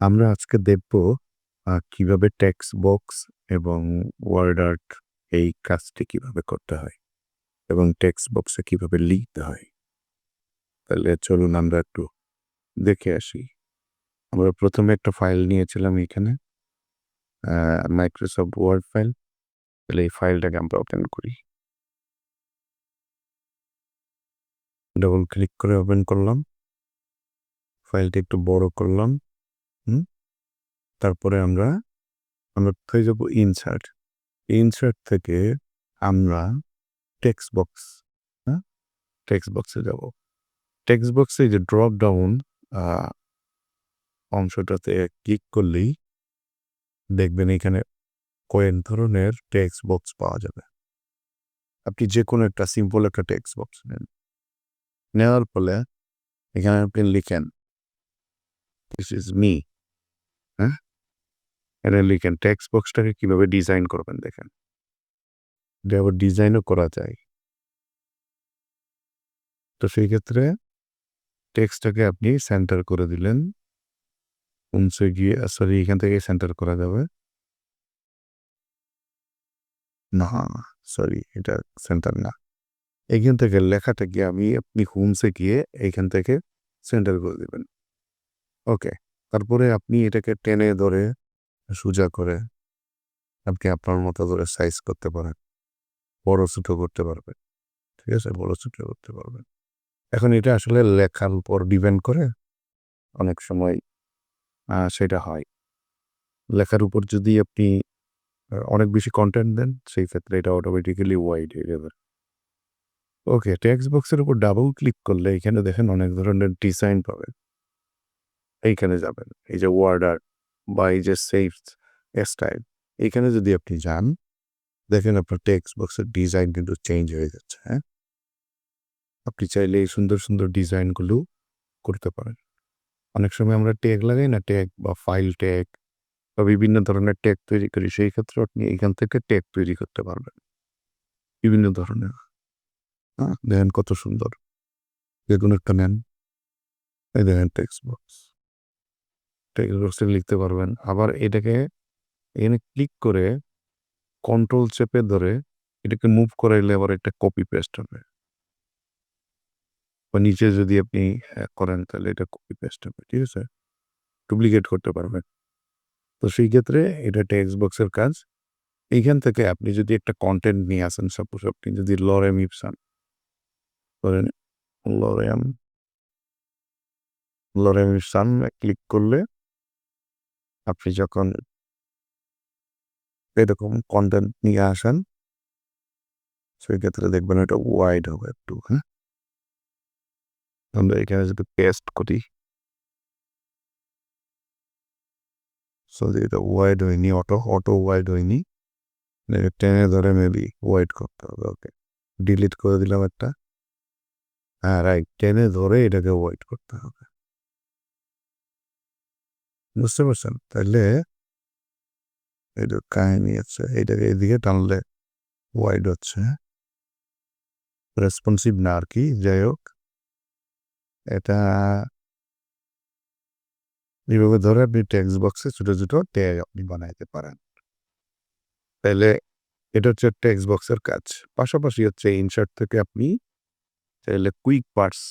আমরা আজকে দেখব কিভাবে টেক্সট বক্স এবং ওয়ার্ড আর্ট এই কাজটি কিভাবে করতে হয় এবং টেক্সট বক্সে কিভাবে লিখতে হয়। তাহলে চলুন আমরা একটু দেখে আসি। আমরা প্রথমে একটা ফাইল নিয়েছিলাম এখানে মাইক্রোসফট ওয়ার্ড ফাইল। তাহলে এই ফাইলটাকে আমরা ওপেন করি। ডবল ক্লিক করে ওপেন করলাম। ফাইলটা একটু বড় করলাম। হুম? তারপরে আমরা কোথায় যাব? ইনসার্ট। ইনসার্ট থেকে আমরা টেক্সট বক্স, হ্যাঁ? টেক্সট বক্সে যাব। টেক্সট বক্সে যে ড্রপ ডাউন অংশটাতে ক্লিক করলেই দেখবেন এখানে কয়েক ধরনের টেক্সট বক্স পাওয়া যাবে। আপনি যে কোনো একটা সিম্পল একটা টেক্সট বক্স নেন। নেওয়ার ফলে এখানে আপনি লিখেন দিস ইজ মি, হ্যাঁ? এটা লিখেন। টেক্সট বক্সটাকে কিভাবে ডিজাইন করবেন দেখেন। এটা আবার ডিজাইনও করা যায়। তো সেই ক্ষেত্রে টেক্সটটাকে আপনি সেন্টার করে দিলেন। হোমসে গিয়ে সরি এখান থেকে সেন্টার করা যাবে। না, সরি এটা সেন্টার না। এইখান থেকে লেখাটাকে আপনি হোমসে গিয়ে এইখান থেকে সেন্টার করে দিবেন। ওকে। তারপরে আপনি এটাকে টেনে ধরে সোজা করে আপনি আপনার মতো করে সাইজ করতে পারেন। বড় ছোট করতে পারবেন। ঠিক আছে? বড় ছোট করতে পারবেন। এখন এটা আসলে লেখার উপর ডিপেন্ড করে অনেক সময় সেটা হয়। লেখার উপর যদি আপনি অনেক বেশি কনটেন্ট দেন সেই ক্ষেত্রে এটা অটোমেটিক্যালি ওয়াইড হয়ে যাবে। ওকে, টেক্সট বক্সের উপর ডাবল ক্লিক করলে এখানে দেখেন অনেক ধরনের ডিজাইন পাবেন। এইখানে যাবেন। এই যে ওয়ার্ড আর্ট বা এই যে সেভ স্টাইল, এইখানে যদি আপনি যান, দেখেন আপনার টেক্সট বক্সের ডিজাইন কিন্তু চেঞ্জ হয়ে যাচ্ছে, হ্যাঁ? আপনি চাইলে এই সুন্দর, সুন্দর ডিজাইনগুলো করতে পারেন। অনেক সময় আমরা ট্যাগ লাগাই না? ট্যাগ বা ফাইল ট্যাগ বা বিভিন্ন ধরনের ট্যাগ তৈরি করি। সেই ক্ষেত্রে আপনি এখান থেকে ট্যাগ তৈরি করতে পারবেন। বিভিন্ন ধরনের। দেখেন কত সুন্দর। যেকোনো একটা নেন। এই দেখেন টেক্সট বক্স। টেক্সট বক্সে লিখতে পারবেন। আবার এটাকে এখানে ক্লিক করে কন্ট্রোল চেপে ধরে এটাকে মুভ করাইলে আবার একটা কপি পেস্ট হবে। বা নিচে যদি আপনি করেন তাহলে এটা কপি পেস্ট হবে। ঠিক আছে? ডুপ্লিকেট করতে পারবেন। তো সেই ক্ষেত্রে এটা টেক্সট বক্সের কাজ। এইখান থেকে আপনি যদি একটা কনটেন্ট নিয়ে আসেন, সাপোজ আপনি যদি লরেম ইপসন ধরেন, লরেম লরেম ইপসন ক্লিক করলে আপনি যখন এরকম কনটেন্ট নিয়ে আসেন সেই ক্ষেত্রে দেখবেন এটা ওয়াইড হবে একটু, হ্যাঁ? আমরা এখানে যদি পেস্ট করি, সো এটা ওয়াইড হয়নি, অটো ওয়াইড হয়নি। টেনে ধরে মেবি ওয়াইড করতে হবে। ওকে, ডিলিট করে দিলাম একটা। হ্যাঁ, রাইট, টেনে ধরে এটাকে ওয়াইড করতে হবে। বুঝতে পারছেন? তাহলে এটা কাহিনী আছে, এটাকে এদিকে টানলে ওয়াইড হচ্ছে, রেসপন্সিভ না আর কি। যাই হোক, এটা এইভাবে ধরে আপনি টেক্সট বক্সে ছোট ছোট ট্যাগ আপনি বানাইতে পারেন। তাহলে এটা হচ্ছে টেক্সট বক্সের কাজ। পাশাপাশি হচ্ছে ইনসার্ট থেকে আপনি চাইলে কুইক পার্টস,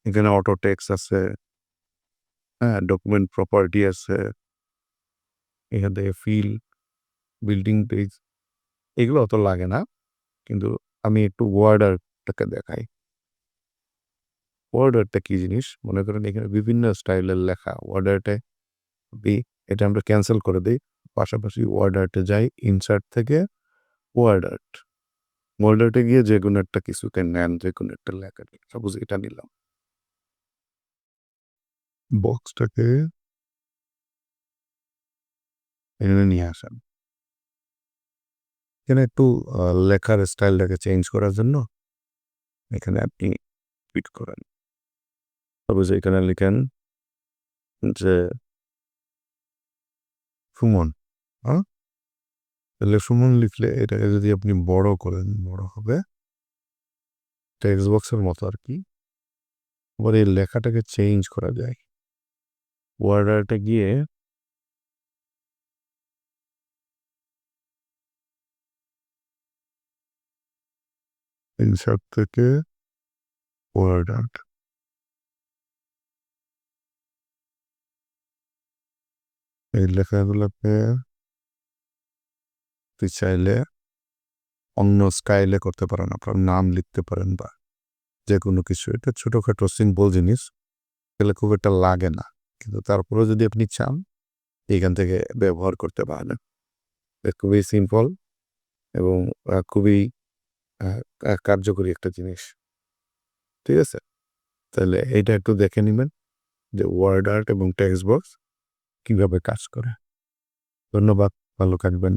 এখানে অটো টেক্সট আছে, হ্যাঁ, ডকুমেন্ট প্রপার্টি আছে, এখান থেকে ফিল, বিল্ডিং পেজ, এগুলো অত লাগে না। কিন্তু আমি একটু ওয়ার্ড আর্টটাকে দেখাই। ওয়ার্ড আর্টটা কি জিনিস? মনে করেন এখানে বিভিন্ন স্টাইলের লেখা। ওয়ার্ড আর্টে এটা আমরা ক্যান্সেল করে দিই। পাশাপাশি ওয়ার্ড আর্টে যাই, ইনসার্ট থেকে ওয়ার্ড আর্ট। ওয়ার্ড আর্টে গিয়ে যেকোনো একটা কিছুকে নেন, যেকোনো একটা লেখা। সাপোজ এটা নিলাম। বক্সটাকে এখানে নিয়ে আসেন। এখানে একটু লেখার স্টাইলটাকে চেঞ্জ করার জন্য এখানে আপনি ক্লিক করেন। সাপোজ এখানে লিখেন যে সুমন, হ্যাঁ? তাহলে সুমন লিখলে এটাকে যদি আপনি বড় করেন, বড় হবে টেক্সট বক্সের মতো আর কি। আবার এই লেখাটাকে চেঞ্জ করা যায়। ওয়ার্ড আর্টে গিয়ে ইনসার্ট থেকে ওয়ার্ড আর্ট। এই লেখাগুলোকে আপনি চাইলে অন্য স্টাইলে করতে পারেন, আপনার নাম লিখতে পারেন বা যে কোনো কিছু। এটা ছোটোখাটো সিম্পল জিনিস, এগুলো খুব একটা লাগে না, কিন্তু তারপরেও যদি আপনি চান এখান থেকে ব্যবহার করতে পারেন। খুবই সিম্পল এবং খুবই কার্যকরী একটা জিনিস। ঠিক আছে, তাহলে এইটা একটু দেখে নেবেন যে ওয়ার্ড আর্ট এবং টেক্সট বক্স কীভাবে কাজ করে। ধন্যবাদ, ভালো থাকবেন।